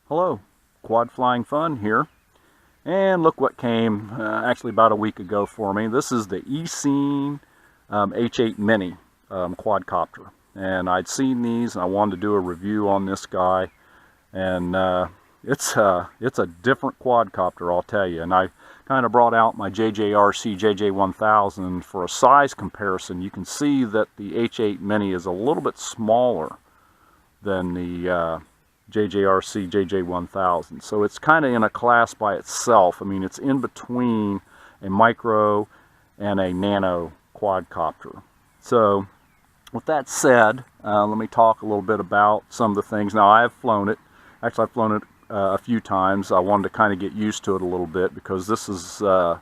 Hello, Quad Flying Fun here, and look what came actually about a week ago for me. This is the Eachine H8 Mini quadcopter, and I'd seen these and I wanted to do a review on this guy, and it's a different quadcopter, I'll tell you. And I kind of brought out my JJRC JJ1000 for a size comparison. You can see that the H8 Mini is a little bit smaller than the JJRC JJ1000. So it's kind of in a class by itself. I mean, it's in between a micro and a nano quadcopter. So with that said, let me talk a little bit about some of the things. Now, I have flown it. Actually, I've flown it a few times. I wanted to kind of get used to it a little bit because this is, I'm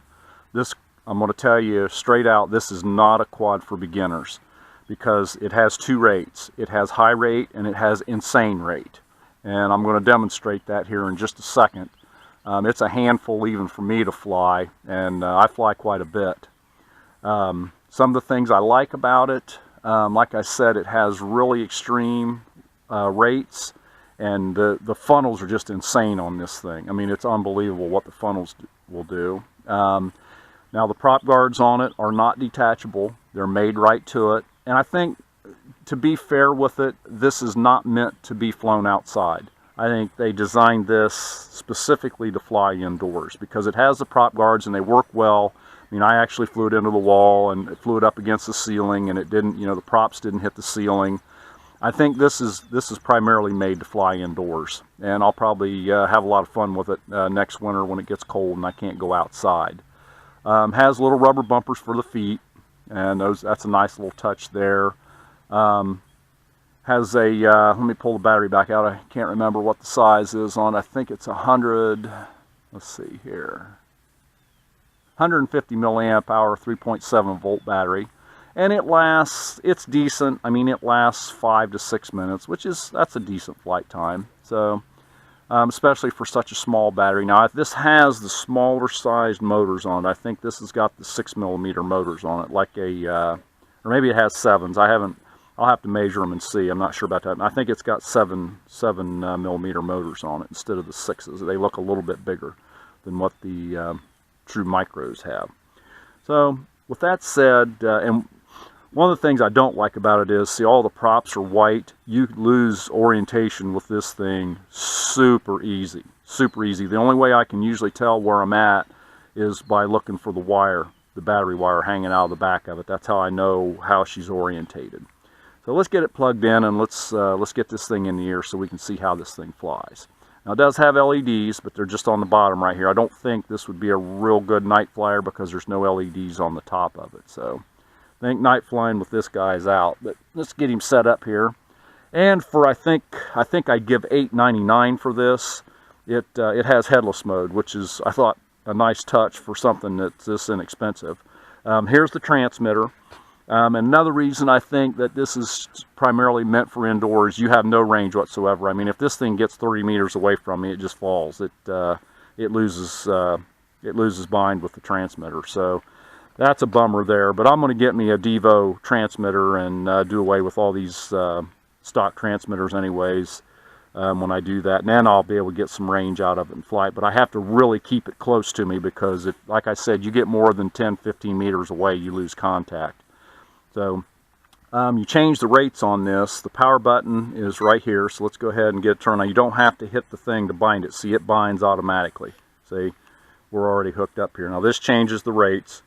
going to tell you straight out, this is not a quad for beginners because it has two rates. It has high rate and it has insane rate. And I'm going to demonstrate that here in just a second. It's a handful even for me to fly, and I fly quite a bit. Some of the things I like about it, like I said, it has really extreme rates, and the funnels are just insane on this thing. I mean, it's unbelievable what the funnels will do. Now, the prop guards on it are not detachable. They're made right to it, and I think, to be fair with it, this is not meant to be flown outside. I think they designed this specifically to fly indoors because it has the prop guards and they work well. I mean, I actually flew it into the wall and it flew it up against the ceiling, and it didn't, you know, the props didn't hit the ceiling. I think this is primarily made to fly indoors, and I'll probably have a lot of fun with it next winter when it gets cold and I can't go outside. Has little rubber bumpers for the feet, and that's a nice little touch there. Has a, let me pull the battery back out. I can't remember what the size is on. I think it's 100, let's see here, 150 milliamp hour, 3.7 volt battery. And it lasts, it's decent. I mean, it lasts 5 to 6 minutes, that's a decent flight time. So, especially for such a small battery. Now, this has the smaller sized motors on it. I think this has got the 6mm motors on it, like a, or maybe it has 7s. I'll have to measure them and see. I'm not sure about that. And I think it's got 7mm motors on it instead of the 6s. They look a little bit bigger than what the true micros have. So with that said, and one of the things I don't like about it is, see, all the props are white. You lose orientation with this thing super easy. Super easy. The only way I can usually tell where I'm at is by looking for the wire, the battery wire hanging out of the back of it. That's how I know how she's orientated. So let's get it plugged in, and let's get this thing in the air so we can see how this thing flies. Now, it does have LEDs, but they're just on the bottom right here. I don't think this would be a real good night flyer because there's no LEDs on the top of it. So I think night flying with this guy is out. But let's get him set up here. And for I think I'd give $8.99 for this. It has headless mode, which is, I thought, a nice touch for something that's this inexpensive. Here's the transmitter. Another reason I think that this is primarily meant for indoors, you have no range whatsoever. I mean, if this thing gets 30 meters away from me, it just falls. It loses bind with the transmitter. So that's a bummer there. But I'm going to get me a Devo transmitter and do away with all these stock transmitters anyways when I do that. And then I'll be able to get some range out of it in flight. But I have to really keep it close to me because, if, like I said, you get more than 10, 15 meters away, you lose contact. So you change the rates on this. The power button is right here, so let's go ahead and get it turned. Now, you don't have to hit the thing to bind it. See, it binds automatically. See, we're already hooked up here. Now, this changes the rates.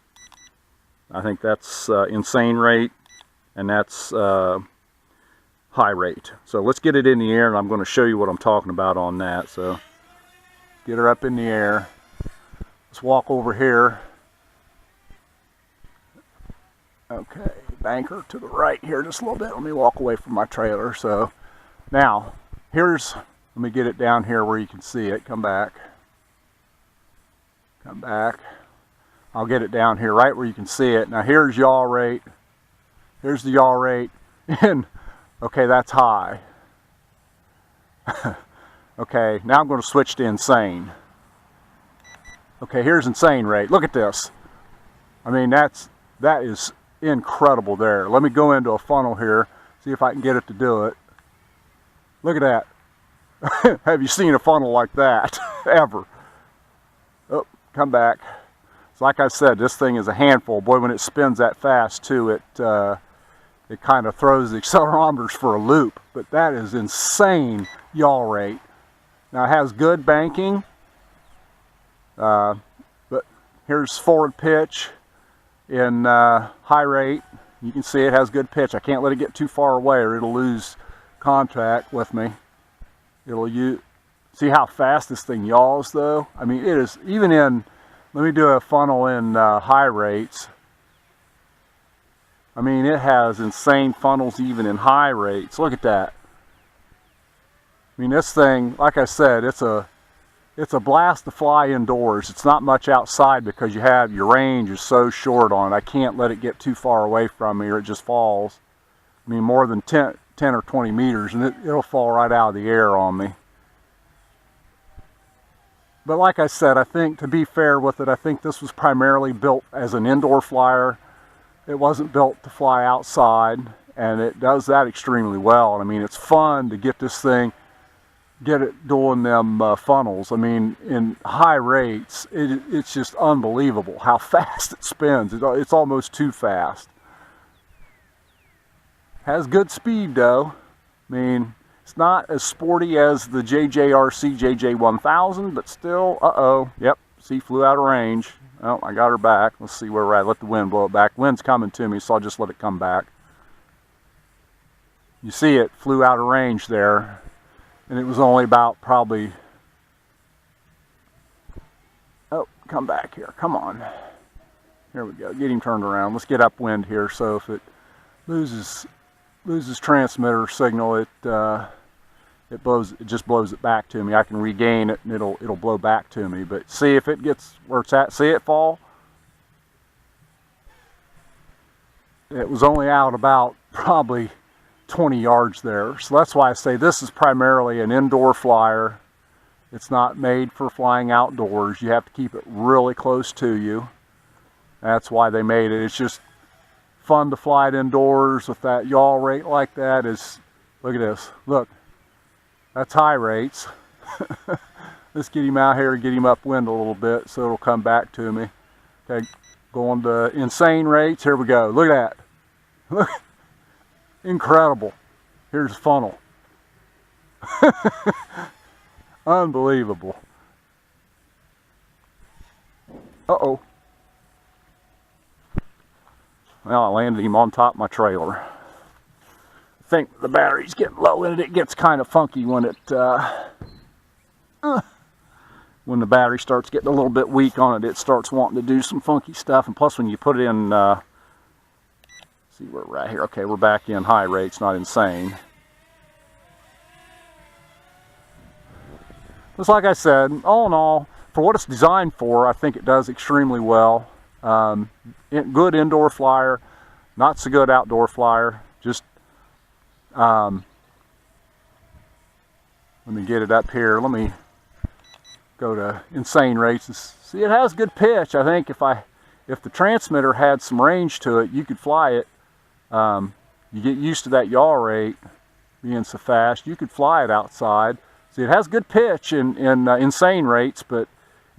I think that's insane rate, and that's high rate. So let's get it in the air, and I'm going to show you what I'm talking about on that. So get her up in the air. Let's walk over here. Okay, bank her to the right here just a little bit. Let me walk away from my trailer. So now, let me get it down here where you can see it. Come back. Come back. I'll get it down here right where you can see it. Now here's yaw rate. Here's the yaw rate. And, okay, that's high. Okay, now I'm going to switch to insane. Okay, here's insane rate. Look at this. I mean, that is incredible there. Let me go into a funnel here, see if I can get it to do it. Look at that. Have you seen a funnel like that ever? Oh, come back. So like I said, this thing is a handful. Boy, when it spins that fast too, it kind of throws the accelerometers for a loop. But that is insane yaw rate. Now it has good banking, but here's forward pitch in high rate. You can see it has good pitch. I can't let it get too far away or it'll lose contact with me. See how fast this thing yaws though? I mean, it is, even in, let me do a funnel in high rates. I mean, it has insane funnels even in high rates. Look at that. I mean, this thing, like I said, it's a blast to fly indoors. It's not much outside because your range is so short on it. I can't let it get too far away from me or it just falls. I mean, more than 10 or 20 meters and it'll fall right out of the air on me. But like I said, I think, to be fair with it, I think this was primarily built as an indoor flyer. It wasn't built to fly outside, and it does that extremely well. I mean, it's fun to get this thing, get it doing them funnels. I mean, in high rates, it's just unbelievable how fast it spins. It's almost too fast. Has good speed though. I mean, it's not as sporty as the JJRC JJ1000, but still, yep, see, flew out of range. Oh, I got her back. Let's see where we're at. Let the wind blow it back. Wind's coming to me, so I'll just let it come back. You see it flew out of range there, and it was only about probably, oh, come back here, come on. Here we go, get him turned around. Let's get upwind here, so if it loses transmitter signal, it just blows it back to me. I can regain it and it'll blow back to me. But see if it gets where it's at. See it fall? It was only out about probably 20 yards there. So that's why I say this is primarily an indoor flyer. It's not made for flying outdoors. You have to keep it really close to you. That's why they made it. It's just fun to fly it indoors with that yaw rate like that. Look at this. Look. That's high rates. Let's get him out here and get him upwind a little bit so it'll come back to me. Okay, going to insane rates. Here we go. Look at that. Look. Incredible. Here's the funnel. Unbelievable. Uh-oh. Well, I landed him on top of my trailer. I think the battery's getting low and it gets kind of funky when when the battery starts getting a little bit weak on it. It starts wanting to do some funky stuff, and plus when you put it in, see where we're at here. Okay, we're back in high rates, not insane. Just like I said, all in all, for what it's designed for, I think it does extremely well. Good indoor flyer, not so good outdoor flyer. Just let me get it up here. Let me go to insane rates and see. It has good pitch. I think if the transmitter had some range to it, you could fly it. You get used to that yaw rate being so fast, you could fly it outside. See, it has good pitch in insane rates, but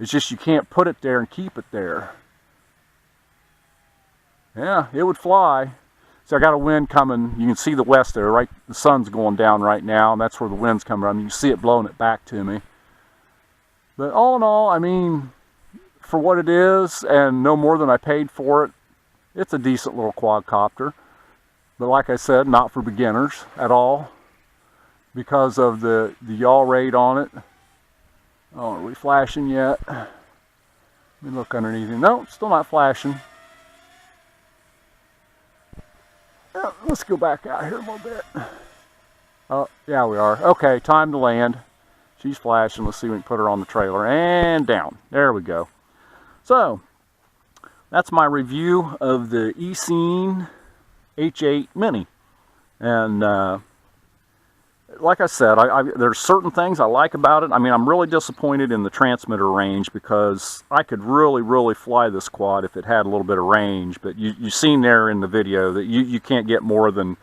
it's just you can't put it there and keep it there. Yeah, it would fly. So I got a wind coming. You can see the west there, right? The sun's going down right now, and that's where the wind's coming from. You can see it blowing it back to me. But all in all, I mean, for what it is, and no more than I paid for it, it's a decent little quadcopter. But like I said, not for beginners at all, because of the yaw rate on it. Oh, are we flashing yet? Let me look underneath it. No, still not flashing. Let's go back out here a little bit. Oh, yeah, we are. Okay, time to land. She's flashing. Let's see if we can put her on the trailer. And down. There we go. So, that's my review of the Eachine H8 Mini. And like I said, there's certain things I like about it. I mean, I'm really disappointed in the transmitter range because I could really fly this quad if it had a little bit of range. But you've seen there in the video that you can't get more than,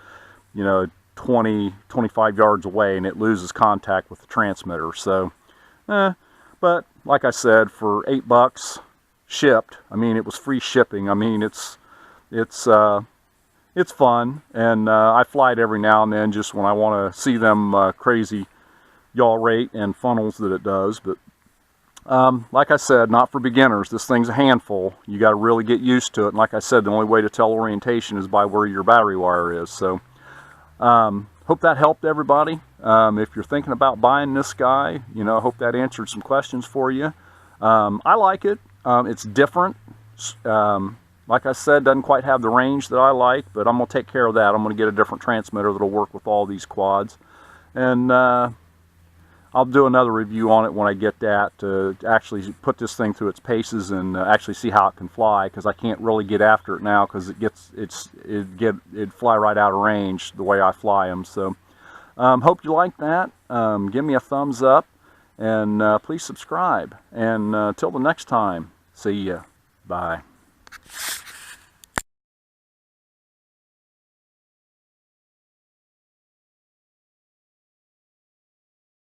you know, 25 yards away and it loses contact with the transmitter. So, but like I said, for $8 shipped, I mean, it was free shipping. I mean, it's fun, and I fly it every now and then just when I want to see them crazy yaw rate and funnels that it does. But like I said, not for beginners. This thing's a handful. You got to really get used to it. And like I said, the only way to tell orientation is by where your battery wire is. So hope that helped everybody. If you're thinking about buying this guy, you know, I hope that answered some questions for you. I like it. It's different. Like I said, doesn't quite have the range that I like, but I'm going to take care of that. I'm going to get a different transmitter that'll work with all these quads. And I'll do another review on it when I get that, to actually put this thing through its paces and actually see how it can fly, because I can't really get after it now because it'd fly right out of range the way I fly them. So hope you like that. Give me a thumbs up, and please subscribe. And till the next time, see ya. Bye.